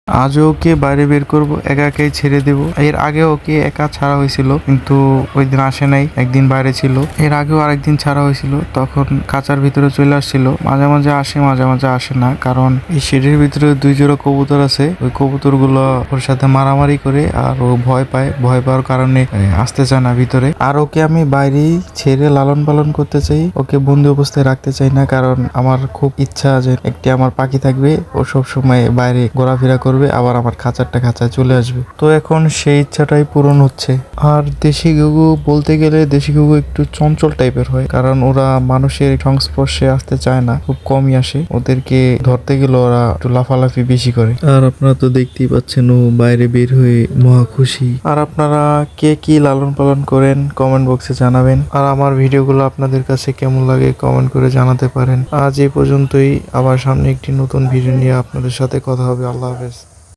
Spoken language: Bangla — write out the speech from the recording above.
আজও ওকে বাইরে বের করব, একা একাই ছেড়ে দেব। এর আগে ওকে একা ছাড়া হয়েছিল, কিন্তু ওই দিন আসে নাই, একদিন বাইরে ছিল। এর আগেও আরেকদিন ছাড়া হয়েছিল, তখন খাঁচার ভিতরে চলে আসছিল। মাঝে মাঝে আসে, মাঝে মাঝে আসে না, কারণ এই শেডের ভিতরে 2 জোড়া কবুতর আছে। ওই কবুতর গুলো ওর সাথে মারামারি করে, আর ও ভয় পায়। ভয় পাওয়ার কারণে আসতে চায় না ভিতরে। আর ওকে আমি বাইরেই ছেড়ে লালন পালন করতে চাই, ওকে বন্দি অবস্থায় রাখতে চাই না, কারণ আমার খুব ইচ্ছা যে একটি আমার পাখি থাকবে, ও সব সময় বাইরে ঘোরাফেরা করবে, আবার আমার খাঁচায় চলে আসবে। তো এখন সেই ইচ্ছাটাই পূরণ হচ্ছে। আর দেশি ঘুঘু বলতে গেলে, দেশি ঘুঘু একটু চঞ্চল টাইপের হয়, কারণ ওরা মানুষের সংস্পর্শে আসতে চায় না, খুব কমই আসে। ওদেরকে ধরতে গেলে ওরা একটু লাফালাফি বেশি করে। আর আপনারা তো দেখতেই পাচ্ছেন, ও বাইরে বের হয়ে মহা খুশি। আর আপনারা কে কি লালন পালন করেন কমেন্ট বক্সে জানাবেন। আর আমার ভিডিওগুলো আপনাদের কাছে কেমন লাগে কমেন্ট করে জানাতে পারেন। আজ এই পর্যন্তই, আবার সামনে একটি নতুন ভিডিও নিয়ে আপনাদের সাথে কথা হবে। আল্লাহ হাফেজ।